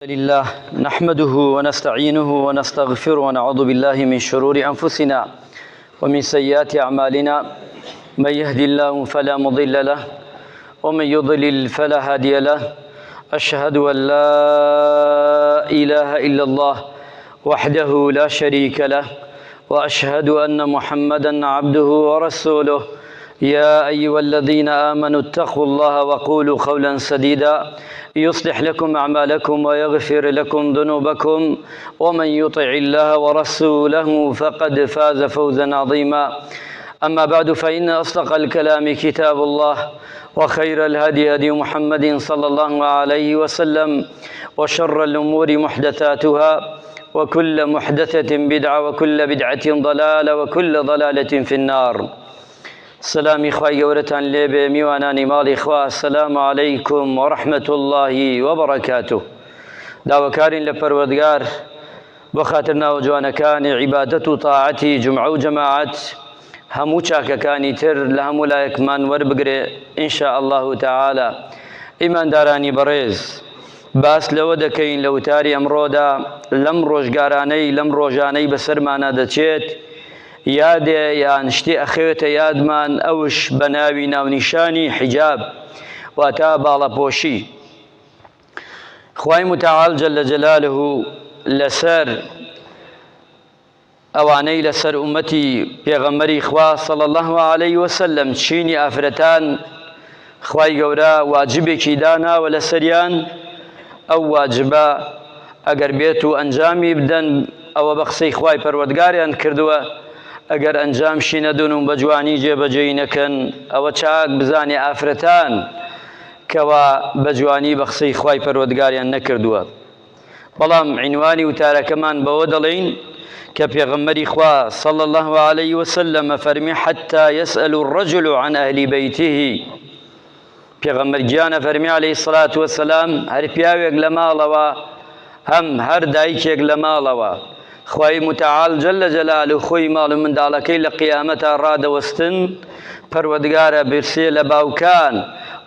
لله نحمده ونستعينه ونستغفره ونعوذ بالله من شرور أنفسنا ومن سيئات أعمالنا من يهدي الله فلا مضل له ومن يضلل فلا هادي له أشهد أن لا إله إلا الله وحده لا شريك له وأشهد أن محمدا عبده ورسوله يا أيها الذين آمنوا اتقوا الله وقولوا قولا سديدا يصلح لكم أعمالكم ويغفر لكم ذنوبكم ومن يطع الله ورسوله فقد فاز فوزا عظيما أما بعد فإن أصدق الكلام كتاب الله وخير الهدي هدي محمد صلى الله عليه وسلم وشر الأمور محدثاتها وكل محدثة بدعة وكل بدعة ضلالة وكل ضلالة في النار. سلامی خوای گەورەتان لێبێ میوانانی ماڵی خوا. السلام علیکم ورحمة الله وبركاته. داواکارین لە پەروەردگار بۆ خاتر ناو جوانەکانی عیبادەت و تاعەتی جمعە و جەماعەت هەموو چاکەکانی تر لە هەموو لایەکمان وەربگرێ ئینشاء الله تعالى. ئیماندارانی بەڕێز، باس لەوە دەکەین لە وتاری ئەمڕۆدا لەم ڕۆژگارانەی لەم ڕۆژانەی بەسەرمانە دەچێت یادێ یان شتی ئەخەوێتە یادمان ئەوش بە ناوی ناونیشانی حیجاب واتە باڵەپۆشی. خوای متعال جل جلاله لەسەر ئەوانەی لەسەر ئومەتی پێغەمبەری خوا صلی الله عليه وسلم چینی ئافرەتان خوای گەورە واجبێکی داناوە لەسەریان. ئەو واجبە ئەگەر بێت و ئەنجامی بدەن ئەوە بە قسەی خوای پەروەردگاریان کردووە، ئەگەر ئەنجامشی نەدون و بە جوانی جێبەجێی نەکەن ئەوە چاک بزانێ ئافرەتان کەوا بە جوانی بە قسەی خوای پەروەردگاریان نەکردووە. بەڵام عنوانی وتارەکەمان بەوە دەڵێین کە پێغەمبەری خوا صلی الله عليه وسلم فەرمی حتى يسأل الرجل عن أهل بيته. پێغەمبەر گیانە فەرمی عليه الصلاة والسلام هەر پیاوێک لە ماڵەوە هەم هەر دایکێک لە ماڵەوە خوای متعال جل جلاله خۆی ماڵ و منداڵەکەی لە قیامەتە ڕادەوەستن، پەروەردگارە برسێ لە باوکان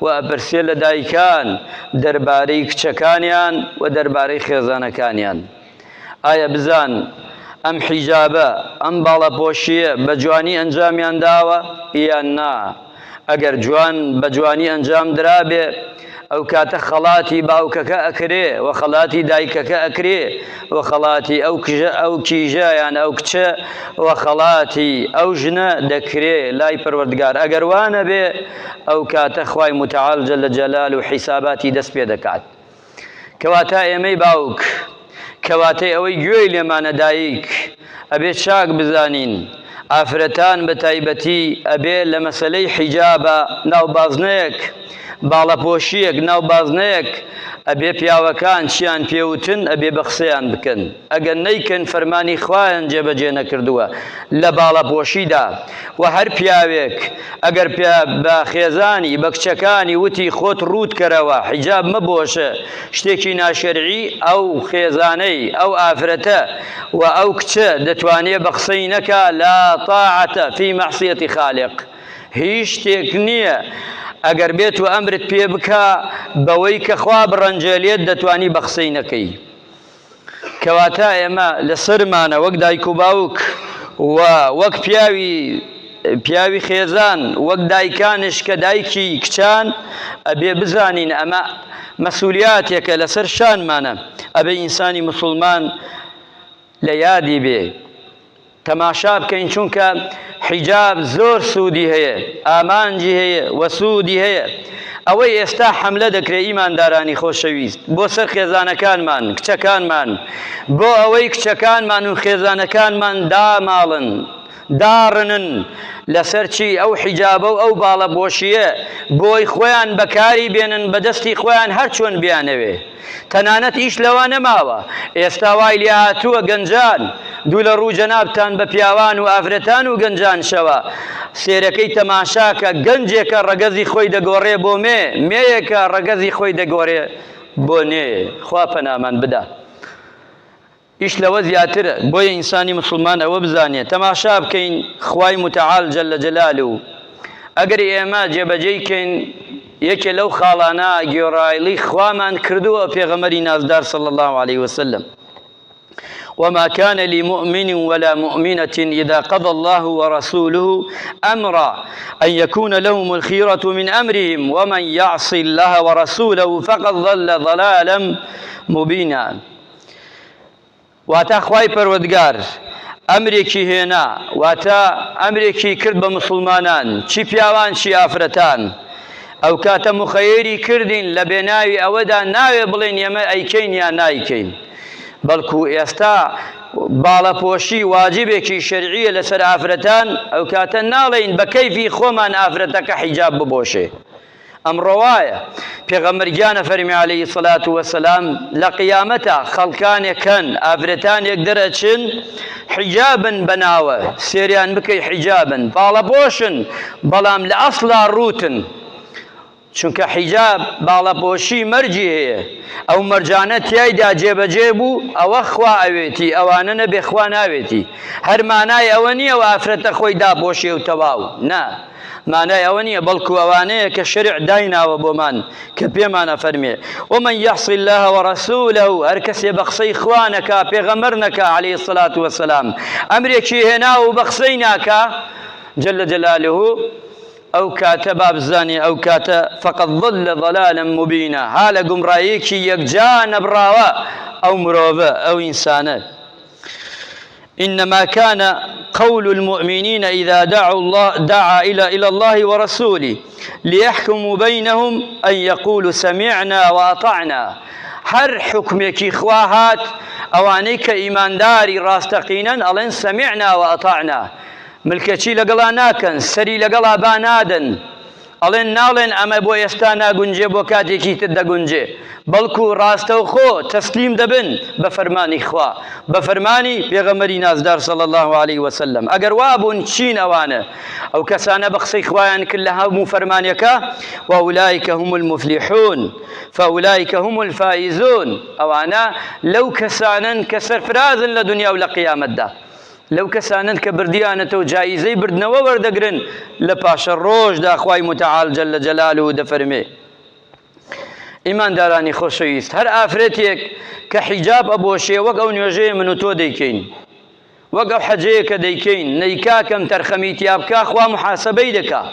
و ئەپرسێ لە دایکان دەربارەی کچەکانیان و دەربارەی خێزانەکانیان. ئایا بزان ئەم حیجابە ئەم باڵەپۆشیە بە جوانی ئەنجامیان داوە یان نا؟ ئەگەر جوان بە جوانی ئەنجام درابێ ئەو کاتە خەڵاتی باوکەکە ئەکرێ و خەڵاتی دایکەکە ئەکرێ و خەڵاتی ئەو کیژە یان ئەو کچە و خەڵاتی ئەو ژنە دەکرێ لای پەروەردگار. ئەگەر وانە بێ ئەو کاتە خوای متعال جل جلاله و حیساباتی دەست پێ دەکات. کەواتە ئێمەی باوک، کەواتەی ئەوەی گوێی لێمانە دایک، ئەبێ چاک بزانین ئافرەتان بە تایبەتی ئەبێ لە مەسەلەی حیجابە ناوبازنەیەک باڵەپۆشیەک ناوبازنەیەک ئەبێ پیاوەکان چیان پێوتن ئەبێ بە قسەیان بکەن. ئەگەر نەیکەن فەرمانی خوایان جێبەجێ نەکردووە لە باڵەپۆشیدا. و هەر پیاوێک ئەگەر بە خێزانی بە کچەکانی وتی خۆت ڕوود کەرەوە حیجاب مەبۆشە شتێکی ناشەرعی، ئەو خێزانەی ئەو ئافرەتە و ئەو کچە دەتوانێت بە قسەی نەکا لا طاعەتە فی مەعسیەتی خالق. هیچ شتێک نییە ئەگەر بێت و ئەمرت پێ بکە بەوەی کە خوا بڕەنجێلێت دەتوانی بە قسەی نەکەی. کەواتە ئێمە لە سەرمانە وەک دایک و باوک و وەک پیاوی خێزان وەک دایکانش کە دایکی کچان ئەبێ بزانین ئەمە مەسئولیاتێکە لەسەر شانمانە. ئەبێ ئینسانی موسڵمان لە یادی بێ تەماشا بکەین، چونکە حیجاب زۆر سوودی هەیە، ئامانجی هەیە و سوودی هەیە. ئەوەی ئێستا حەملە دەکرێت ئیماندارانی خۆشەویست بۆ سەر خێزانەکانمان کچەکانمان، بۆ ئەوەی کچەکانمان و خێزانەکانمان داماڵن داڕنن لەسەر چی؟ ئەو حیجابە و ئەو باڵەپۆشیە بۆی خۆیان بەکاری بێنن بەدەستی خۆیان هەر چۆن بیانەوێ. تەنانەت ئیش لەوە نەماوە، ئێستا وای لێ هاتووە گەنجان دوو لە ڕوو جەنابتان بە پیاوان و ئافرەتان و گەنجان شەوە سێرەکەی تەماشاکە گەنجێکە ڕەگەزی خۆی دەگۆڕێ بۆ مێیەکە ڕەگەزی خۆی دەگۆڕێ بۆ نێ. خوا پەنامان بدا. ئیش لەوە زیاترە. بۆیە ئینسانی موسڵمان ئەوە بزانێت تەماشا بکەین خوای متعال جل جلاله ئەگەر ئێمە جێبەجێی کەین یەکێ لەو خاڵانە گێڕایڵی خوامان کردووە پێغەمبەری نازدار صلى الله عليه وسلم وما كان لمؤمن ولا مؤمنة إذا قضى الله ورسوله أمرا أن يكون لهم الخيرة من أمرهم ومن يعص الله ورسوله فقد ضل ضلالا مبينا واتا خواي پروردگار ئەمرێکی هێنا واتە ئەمرێکی کرد بە مسلمانان چی پیاوان چی ئافرەتان ئەو کاتە مخەیری کردین لە بێناوی ئەوەدا ناوێ بڵێن ئێمە ئەیکەین یان نایکەین بەڵکو ئێستا باڵەپۆشی واجبێکی شەرعیە لەسەر ئافرەتان ئەو کاتە ناڵێین بە کەیفی خۆمان ئافرەتەکە حیجاب ببۆشێ ئەمڕۆ وایە پێغەمبەرگیانە فەرمی عەلەیهی سەڵات وەسەلام لە قیامەتە خەڵکانێکن ئافرەتانێک دەرەچن حیجابن بەناوە سێریان بکەی حیجابن باڵەپۆشن بەڵام لە ئەسڵا ڕوتن چونکە حیجاب باڵەپۆشی مەرجی هەیە ئەو مەرجانە تیایدا جێبەجێ بوو ئەوە خوا ئەوێتی ئەوانە نەبێ خوا ناوێتی هەر مانای ئەوە نییە و ئافرەتە خۆی داپۆشێ و تەواو نا مانای ئەوە نییە بەڵکو ئەوانەیە کە شەریع دایناوە بۆمان کە پێمانە فەرمێ ومن يعص الله ورسوله هەر کەسێ بە قسەی خوا نەکا پێغەمبەر نەکا عەلەیهی الصلاة والسلام ئەمرێکی هێنا و بە قسەی ناکا جل جلاله ئەو کاتە با بزانێ ئەو کاتە فقد ضل ضلالا مبینا ها لە گومڕاییەکی یەکجا نەبراوە ئەو مرۆڤە ئەو ئینسانە إنما كان قول المؤمنين إذا دعا إلى الله ورسوله ليحكموا بينهم أن يقولوا سمعنا وأطعنا هر حكمك إخواهات أوانيك إيمان داري راستقينا ألين سمعنا وأطعنا ملکەچی لەگەڵا ناکەن سەری لەگەڵا با نادەن ئەڵێن ناڵێن ئەمە بۆ ئێستا ناگونجێ بۆ کاتێکی تر دەگونجێ بەڵکو ڕاستەوخۆ تەسلیم دەبن بە فەرمانی خوا بە فەرمانی پێغەمبەری نازدار صلی الله عليه وسلم ئەگەر وا بوون چین ئەوانە ئەو کەسانە بە قسەی خوایان کرد لە هەموو فەرمانیەکە وأولئك هم المفلحون فأولئك هم الفائزون ئەوانە لەو کەسانن کە سەرفرازن لە دنیا و لە قیامەتدا لەو کەسانن کە بردیانەتەوە جایزەی بردنەوە وەردەگرن لە پاشە ڕۆژدا خوای متعال جل جلاله دەفەرمێ ئیماندارانی خۆشەویست هەر ئافرەتێک کە حیجاب ئەبۆشێ وەک ئەو نوێژەیە من و تۆ دەیکەین وەک ئەو حەجەیە کە دەیکەین نەیکاکەم تەرخەمی تیابکە خوا محاسەبەی دەکا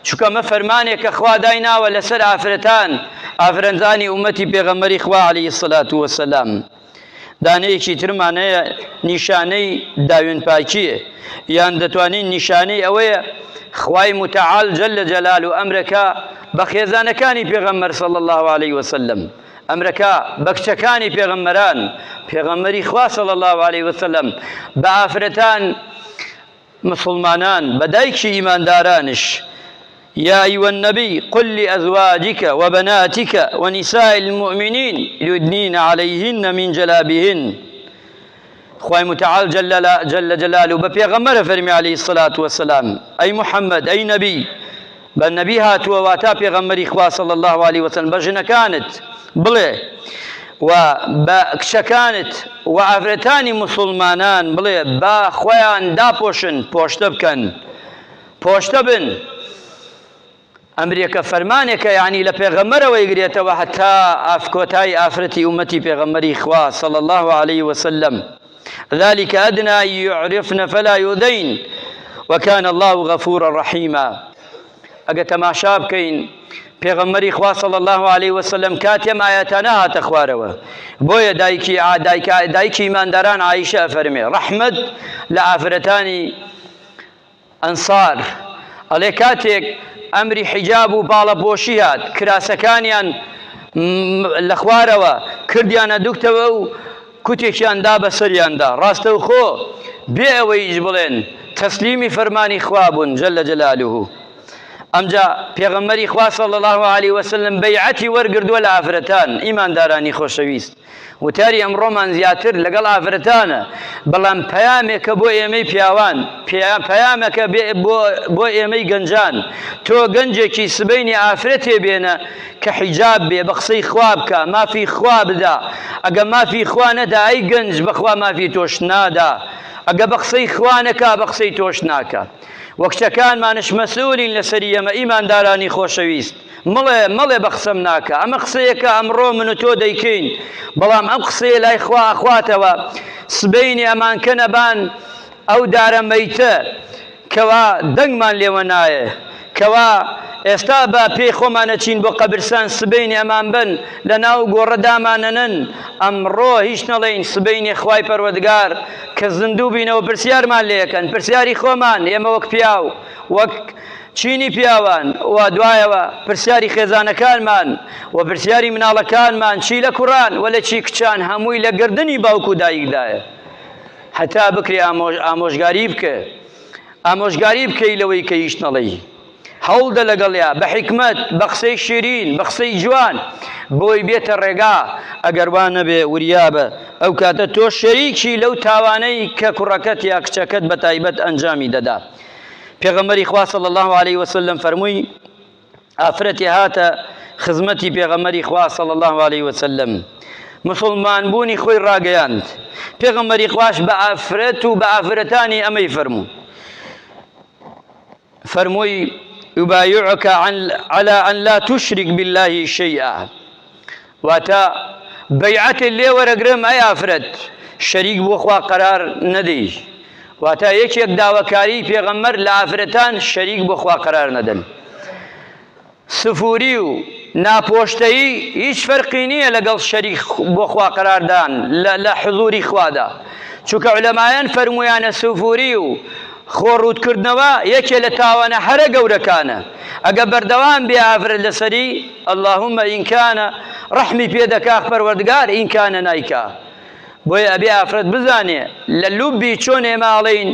چونکە مە فەرمانێک کە خوا دایناوە لەسەر ئافرەتان ئافرەتانی ئومەتی پێغەمبەری خوا عەلەیهی الصلاة والسلام دانەیەکی ترمانەیە نیشانەی داوێن پاکیە یان دەتوانین نیشانەی ئەوەیە خوای متعال جل جلاله ئەمرەکە بە خێزانەکانی پێغەمبەر صلی الله عليه وسلم ئەمرەکە بە کچەکانی پێغەمبەران پێغەمبەری خوا صلی الله عليه وسلم بە ئافرەتان مسلمانان بە دایکی ئیماندارانش يا أيها النبي قل لأزواجك وبناتك ونساء المؤمنين يدنين عليهن من جلابهن خواهي متعال جل جلاله ببيغمبر فرمي عليه الصلاة والسلام أي محمد أي نبي بالنبي هاتوا واتا بيغمبري خوا صلى الله عليه وسلم بجنة كانت بلي وبكش كانت وعفرتاني مسلمانان بلي با خوان دا پوشن پوشتبكن پوشتبن ئەمرێکە فەرمانێکە یعنی لە پێغەمبەرەوە یگرێتەوە حتا ئافکۆتای ئافرەتی ئومەتی پێغەمبەری خوا صلی الله عليه وسلم ذلك أدنى يعرفن فلا يؤذين وكان الله غفورا رحيما ئەگە تەماشا بکەین پێغەمبەری خوا صلی الله عليه وسلم کاتێم ئاەتانە هاتە خوارەوە بۆیە دایکی ئیمانداران عایشە فەرمێ ڕەحمەت لە ئافرەتانی ئەنسار ئەڵێ کاتێک ئەمری حیجاب و باڵەپۆشی هات کراسەکانیان لە خوارەوە کردیانە دوکتەوە و کوتێکیان دا بەسەریاندا ڕاستەوخۆ بێ ئەوەیش بڵێن تەسلیمی فەرمانی خوا بوون جل جلاله ئەمجا پێغەمبەری خوا صلی الله عليه وسلم بەیعەتی وەرگردووە لە ئافرەتان ئیماندارانی خۆشەویست وتاری ئەمڕۆمان زیاتر لەگەڵ ئافرەتانە بەڵام پەیامێکە بۆ ئێمەی پیاوان پەیامێکە بۆ ئێمەی گەنجان تۆ گەنجێکی سبەینی ئافرەتێ بێنە کە حیجاب بێ بە قسەی خوا بکە مافی خوا بدا ئەگە مافی خوا نەدا ئەی گەنج بەخوا مافی تۆش نادا ئەگە بە قسەی خوا نەکا بە قسەی تۆش ناکە وەکچەکانمانش مەسئولین لەسەری ئەمە ئیماندارانی خۆشەویست مەڵێ بە قسەم ناکە ئەمە قسەیەکە ئەمڕۆ من و تۆ دەیکەین بەڵام ئەم قسەیە لای خوا ئەخواتەوە سبەینی ئەمانکە نەبان ئەو دارە مەیتە کەوا دەنگمان لێوە نایە کەوا ئێستا بە پێی خۆمانەچین بۆ قەبرستان سبەینی ئەمان بن لە ناو گۆڕەدامانەنن ئەمڕۆ هیچ نەڵێین سبەینی خوای پەروەردگار کە زیندوو بینەوە پرسیارمان لێەکەن پرسیاری خۆمان ئێمە وەک پیاو وەک چینی پیاوان و دوایەوە پرسیاری خێزانەکانمان و پرسیاری مناڵەکانمان چی لە کوڕان و لە چی کچان هەمووی لە گردنی باوکو و دایکدایە هەتا بکرێ ئامۆژگاری بکە ئامۆژگاری بکەی لەوەی کە هیچ نەڵێی هەوڵدە لەگەڵیا بە حکمت بە قسەی شیرین بە قسەی جوان بۆی بێتە ڕێگا ئەگەر وان نەبێ وریابە ئەو کاتە تۆ شەریکی لەو تاوانەی کە کوڕەکەت یا کچەکەت بە تایبەت ئەنجامی دەدا پێغەمبەری خوا صلی الله علیه وسلم فەرمووی ئافرەتی هاتە خزمەتی پێغەمبەری خوا صلی الله علیه وسلم مسلمان بوونی خۆی ڕاگەیاند پێغەمبەری خواش بە ئافرەت و بە ئافرەتانی ئەمەی فەرمووی يبايعك على أن لا تشرك بالله شيئا واتا بيعت اللي ورقرم أي أفرد شريك بوخوا قرار ندي واتا يك داوكاري في غمر لأفرتان شريك بوخوا قرار ندن سفوريو ناپۆشتەی هیچ فەرقی نییە لەگەڵ شەریک بۆ خوا قەراردان لە حضوری خوادا چونکە عولەمایان فەرموویانە سوفوری و خۆڕوودکردنەوە یەکێ لە تاوانە هەرە گەورەکانە ئەگە بەردەوام بێ ئافرەت لەسەری اللهم ئینکانە ڕەحمی پێدەکا پەروەردگار ئینکانە نایکا بۆیە ئەبێ ئافرەت بزانێ لە لوبی چۆن ئێمە ئەڵێین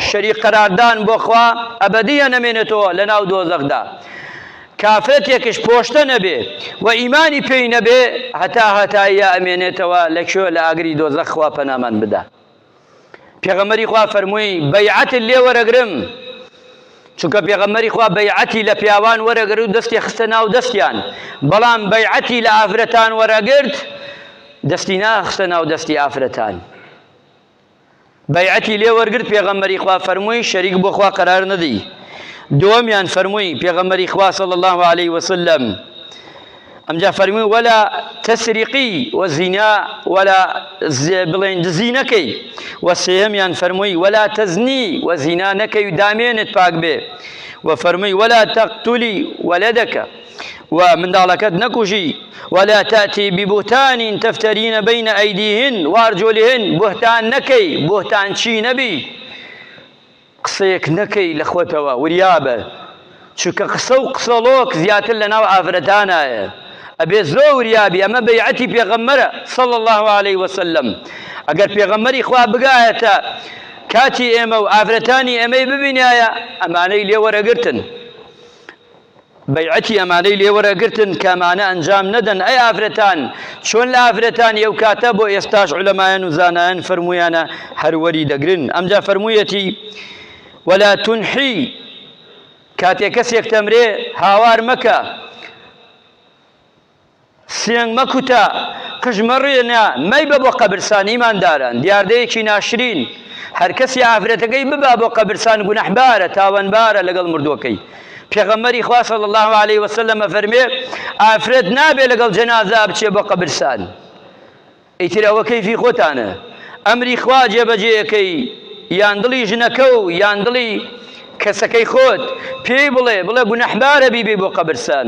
شەریک قەراردان بۆ خوا ئەبەدیە نەمێنێتەوە لە ناو دۆزەخدا کافرەتێکش پۆشتە نەبێ و ئیمانی پێی نەبێ هەتایە ئەمێنێتەوە لەکوێ لە ئاگری دۆزەخ خوا پەنامان بدە پێغەمبەری خوا فەرمووی بەیعەت لێ وەرەگرم چونکە پێغەمبەری خوا بەیعەتی لە پیاوان وەرەگرت و دەستی خستە ناو دەستیان بەڵام بەیعەتی لە ئافرەتان وەرەگرت دەستی ناخستە ناو دەستی ئافرەتان بەیعەتی لێ وەرگرت پێغەمبەری خوا فەرمووی شەریک بۆ خوا قەرار نەدەی دووەمیان فەرمووی پێغەمبەری خوا صلی الله علیه وسلم ئەمجا فەرمووی وەلا تەسریقی وەزینا وەلا بڵێن دزی نەکەی و سێهەمیان فەرمووی وەلا تەزنی وەزینا نەکەی و دامێنت پاک بێ و فەرمووی وەلا تەقتولی وەلەدەکە و منداڵەکەت نەکوژی ولا تأتي ببهتان تفترين بين أيديهن وأرجلهن بهتان نكي بهتان شي نبي قسەیەک نەکەی لە خۆتەوە وریابە چونکە قسە و قسەڵۆک زیاتر لە ناو ئافرەتانایە ئەبێ زۆر وریابی ئەمە بەیعەتی پێغەمبەرە صلی الله علیه وسلم ئەگەر پێغەمبەری خوا بگایەتە کاتی ئێمە و ئافرەتانی ئێمەی ببینایە ئەمانەی لێ وەرەگرتن بەیعەتی ئەمانەی لێ وەرەگرتن کە ئەمانە ئەنجام نەدەن ئەی ئافرەتان چۆن لە ئافرەتانی ئەو کاتە بۆ ئێستاش عولەمایان و زانایان فەرموویانە هەروەری دەگرن ئەمجا فەرموویەتی ولا تنحي کاتێک کەسێک تەمرێ هاوار مەکە سێنگ مەکوتە قژ مەڕێنە مەیبە بۆ قەبرستان ئیمانداران دیاردەیەکی ناشرین هەر کەسی ئافرەتەکەی ببا بۆ قەبرستان گونەحبارە تاوانبارە لەگەڵ مردووەکەی پێغەمبەری خوا صلی الله علیه وسلم فەرمێ ئافرەت نابێ لەگەڵ جەنازە بچێ بۆ قەبرستان ئیتر ئەوە کەیفی خۆتانە ئەمری خوا جێبەجێیەکەی یان دڵی ژنەکە و یان دڵی کەسەکەی خۆت پێی بڵێ گونەحبارە بیبێ بۆ قەبرستان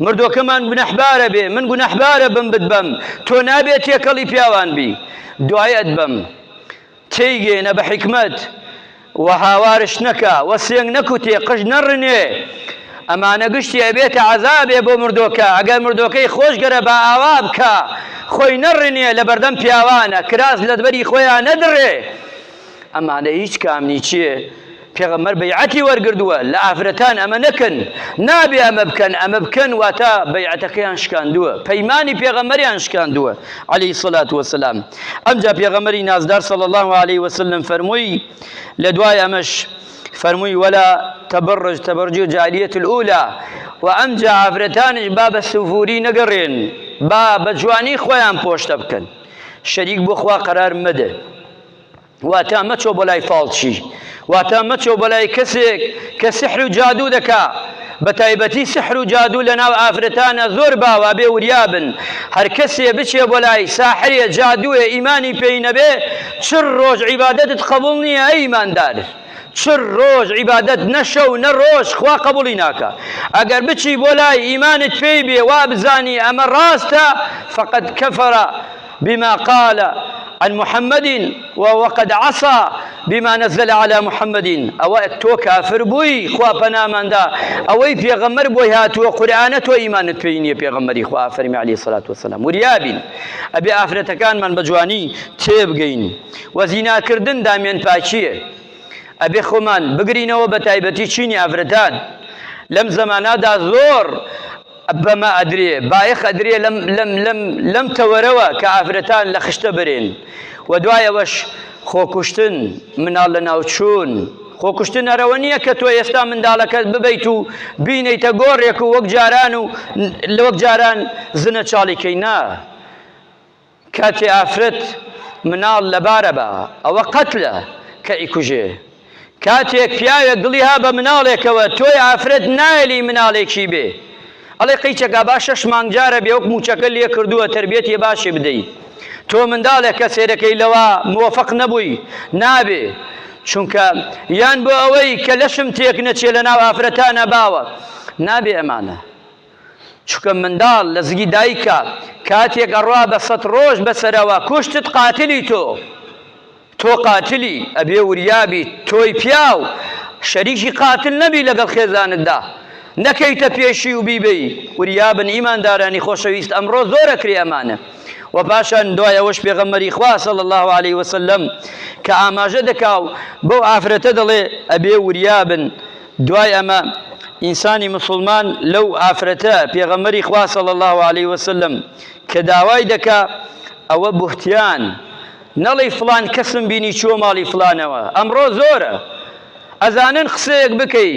مردوەکەمان گونەحبارە بێ من گونەحبارە بم بم تۆ نابێت تێکەڵی پیاوان بی دوایەت بم تێیگێنە بە حکمت و هاوارش نەکە و سێنگ نەکوتێ قژ نەڕنێ ئەمانە گشتی ئەبێتە عەزابێ بۆ مردوەکە ئەگەر مردوەکەی خۆشگەرە بە ئاوا بکە خۆی نەڕنێ لە بەردەم پیاوانە کراس لە دبەری خۆیان نەدڕێ ئەمانە هیچ کامنی چییە پێغەمبەر بەیعەتی وەرگردووە لە ئافرەتان ئەمە نەکەن نابێ ئەمە بکەن واتە بەیعەتەکەیان شکاندووە پەیمانی پێغەمبەریان شکاندووە عەلەیهی سەڵات وەسەلام ئەمجا پێغەمبەری نازدار صلی الله علیه وسلم فەرمووی لە دوای ئەمەش فەرمووی وەلا تەبەڕج تەبەڕجی الجاهلیەة الأولى و ئەمجا ئافرەتانش با بە سوفوری نەگەڕێن با بە جوانی خۆیان پۆشتە بکەن شەریک بۆ خوا قەرار مەدە واتە مەچۆ بۆ لای فاڵچی واتە مەچۆ بەلای کەسێک کە سحر و جادوو دەکا بە تایبەتی سحر و جادوو لەناو ئافرەتانە زۆر باوە بێ وریابن هەر کەسێ بچێ بۆ لای ساحرێ جادووێ ئیمانی پێی نەبێ چر ڕۆژ عیبادەتت قبوڵ نییە ئەی ئیماندار چر ڕۆژ عیبادەت نەشەو نە ڕۆژ خوا قبوڵی ناکە ئەگەر بچی بۆ لای ئیمانت پێی بێ وا بزانی ئەمە ڕاستە فقد كفر بما قال عن محمد وقد عصى بما نزل على محمد او تو كافر بوي خوا پناماندا اوي پیغمبر بوي هاتو قرآن تو ایمانت پینی پیغمبری خوا فرمی عليه الصلاه والسلام وريابين ابي افرتكان من بجواني تيبگين وزنا کردن دامن پاچیه ابي خومان بگرینەوە بە تایبەتی چینی ئافرەتان لەم زەمانەدا زۆر بەما ئەدرێ بایەخ ئەدرێ لەم تەوەرەوە کە ئافرەتان لە خشتە برێن و دوایەوەش خۆکوشتن مناڵ لە ناوچوون خۆکوشتن هەرەوە نییە کە تۆ ئێستا منداڵەکەت ببیت و بینیتە گۆڕێک و وەک جاران زنە چاڵیکەی نا کاتێ ئافرەت مناڵ لەبارە بە ئەوە قەتلە کە ئیکوژێ کاتێک پیاوێک دڵی ها بە مناڵێکەوە تۆی ئافرەت نایلی مناڵێکی بێ ئەڵێ قەیچەکە با 6 مانگ جارە بێ وەک موچەکە لێ کردووە تەربیەتی باشی بدەیت تۆ منداڵێک کە سێرەکەی لەوە موفق نەبووی نابێ چونکە یان بۆ ئەوەی کە لەشم تێک نەچێ لە ناو ئافرەتانە باوە نابێ ئەمانە چونکە منداڵ لە زگی دایکە کاتێک ئەڕوا بە 100 ڕۆژ بەسەرەوە کوشتت قاتلی تۆ قاتلی ئەبێ وریابی تۆی پیاو شەریکی قاتل نەبی لەگەڵ خێزانتدا نەکەیتە پێشی و بیبەی وریابن ئیماندارانی خۆشەویست ئەمڕۆ زۆرەکرێ ئەمانە و پاشان دوایەوەش پێغەمبەری خوا صلی الله عليه وسلم کە ئاماژە دەکاو بەو ئافرەتە دەڵێ ئەبێ وریابن دوای ئەمە ئینسانی مسلمان لەو ئافرەتە پێغەمبەری خوا صلی الله عليه وسلم کە داوای دەکا ئەوە بوختیان نەڵێ فلان کەسم بینی چووە ماڵی فلانەوە ئەمڕۆ زۆرە ئەزانن قسەیەک بکەی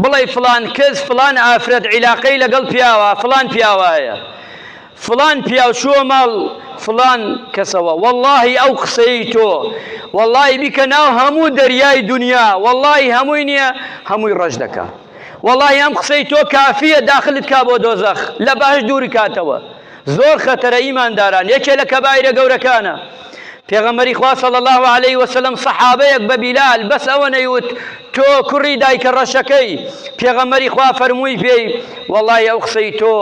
بڵێ فلان کەس فلان ئافرەت عیلاقەی لەگەڵ پیاوە فلان پیاوایە فلان پیاو چووە ماڵ فلان کەسەوە واللهی ئەو قسەی تۆ واللهی بیکە ناو هەموو دەریای دنیا واللهی هەمووی نییە هەمووی ڕەش دەکا واللهی ئەم قسەی تۆ کافیە داخلت کا بۆ دۆزەخ لە باش دووری کاتەوە زۆر خەتەرە ئیمانداران یەکێ لە کەبایرە گەورەکانە پێغەمبەری خوا صلی الله عليه وسلم سەحابەیەک بە بیلال بەس ئەوە نەیوت تۆ کوڕی دایکە ڕەشەکەی پێغەمبەری خوا فەرمووی پێی وەڵڵی ئەو قسەی تۆ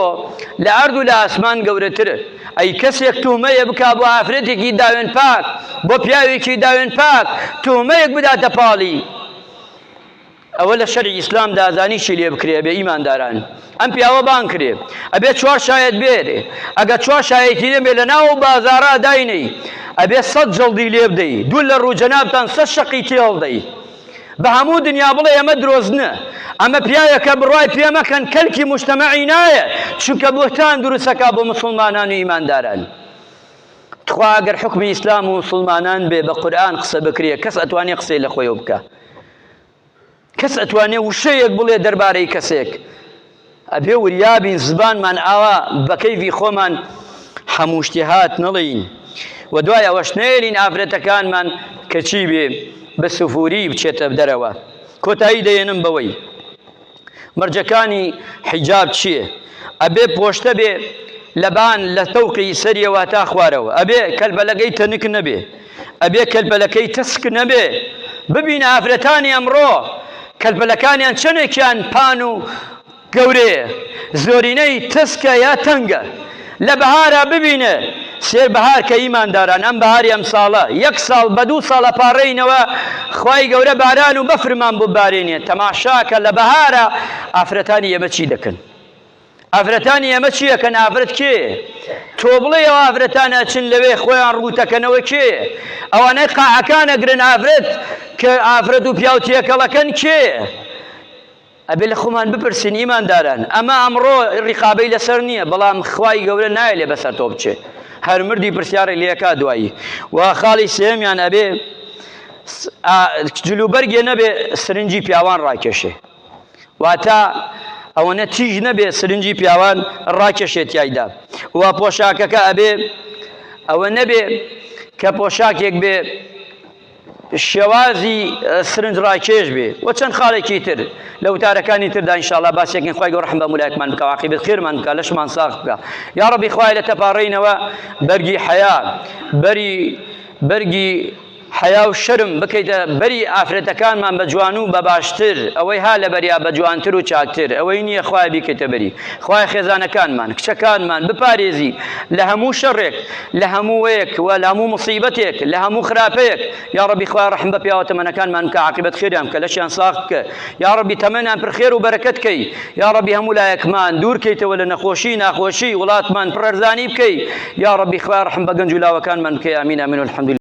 لە ئەرد و لە ئاسمان گەورەترە ئەی کەسێک تومەیە بکا بۆ ئافرەتێکی داوێن پاک بۆ پیاوێکی داوێن پاک تومەیەک بداتە پاڵی ئەوە لە شەرعی ئیسلام دازانی چی لێ بکرێ بێ ئیمانداران ئەم پیاوە بان کرێ ئەبێ 4 شایەت بێرێ ئەگە 4 شایەتی نەبێ لە ناو بازاڕا داینەی ئەبێ 100 جەڵدی لێ بدەی دوو لە ڕوو جەنابتان 100 شەقی تێڵدەی بە هەموو دنیا بڵێ ئەمە درۆزنە ئەمە پیاوێکە بڕای پێمەکەن کەلکی مجتەمەعی نایە چونکە بۆتان دروستەکا بۆ مسلمانان و ئیمانداران تخوا ئەگەر حکمی ئیسلام و مسلمانان بێ بە قورئان قسە بکرێ کەس ئەتوانێ قسەی لە خۆیەوە بکە کەس ئەتوانێ وشەیەک بڵێ دەربارەی کەسێک ئەبێ وریابین زبانمان ئاوا بە کەیفی خۆمان هەموو شتێ هات نەڵێین و دوای ئەوەش نێرین ئافرەتەکانمان کە چی بێ بە سوفوری بچێتە دەرەوە کۆتایی دەێنم بەوەی مەرجەکانی حیجاب چییە ئەبێ پۆشتە بێ لەبان لە تەوقی سەریەوە تا خوارەوە ئەبێ کەلبەلەکەی تەنک نەبێ ئەبێ کەلبەلەکەی تەسک نەبێ ببینە ئافرەتانی ئەمڕۆ کەلبەلەکانیان چەندێکیان پان و گەورەیە زۆرینەی تەسکە یا تەنگە لە بەهارە ببینە سێر بەهار کە ئیمانداران ئەم بەهاری ئەم ساڵە 1 ساڵ بە 2 ساڵە پاڕێینەوە خوای گەورە باران و بەفرمان بۆ بارێنێ تەماشاکە لە بەهارە ئافرەتانی ئێمە چی دەکەن ئافرەتانی ئێمە چی دەکەن ئافرەت کێ تۆ بڵێ ئەو ئافرەتانە چن لەوێ خۆیان ڕووتەکەنەوە کێ ئەوانەی قاعەکانە گرن ئافرەت کە ئافرەت و پیاوتێکەڵەکەن کێ ئەبێ لە خۆمان بپرسین ئیمانداران ئەمە ئەمڕۆ ڕیقابەی لەسەر نییە بەڵام خوای گەورە نایە لێ بەسەر تۆ بچێ هەر مردی پرسیارێک لێکا دوایی و خاڵی سێمیان ئەبێ جلوبەرگێ نەبێ سرنجی پیاوان ڕاکێشێ واتە ئەوەنە تیژ نەبێ سرنجی پیاوان ڕاکێشێت یایدا و پۆشاکەکە ئەبێ ئەوە نەبێ کە پۆشاکێک بێ شێوازی سرنج ڕاکێش بێ و چەند خاڵێکی تر لە وتارەکانی تردا ئینشاءڵڵا باسێکین خوای گەورە ڕەحم بە مولایەکمان بکە عاقبەت خێرمان بکە لەشمان ساغ بکە یا ڕەبی خوای لە تەپاڕینەوە بەرگی حەیا بەرگی حەیا و شەرم بکەیتە بەری ئافرەتەکانمان بە جوان و بە باشتر ئەوەی ها لە بەریا بە جوانتر و چاکتر ئەوەی نییە خوای بیکەیتە بەری خوای خێزانەکانمان کچەکانمان بپارێزی لە هەموو شەڕێک لە هەموو وەیەک و لە هەموو مصیبەتێک لە هەموو خراپەیەک یا ڕەبی خوای ڕەحم بە پیاوە تەمەنەکانمان بکە عاقبەت خێریان بکە لەشیان ساغ بکە یا ڕەبی تەمەنیان پڕ خێر و بەرەکەت کەی یا ڕەبی هەموو لایەکمان دوور کەیتەوە لە نەخۆشی ناخۆشی وڵاتمان پڕ ئەرزانی بکەی یا ڕەبی خوای ڕەحم بە گەنج و لاوەکانمان بکەی ئامین ئامین والحەمدولله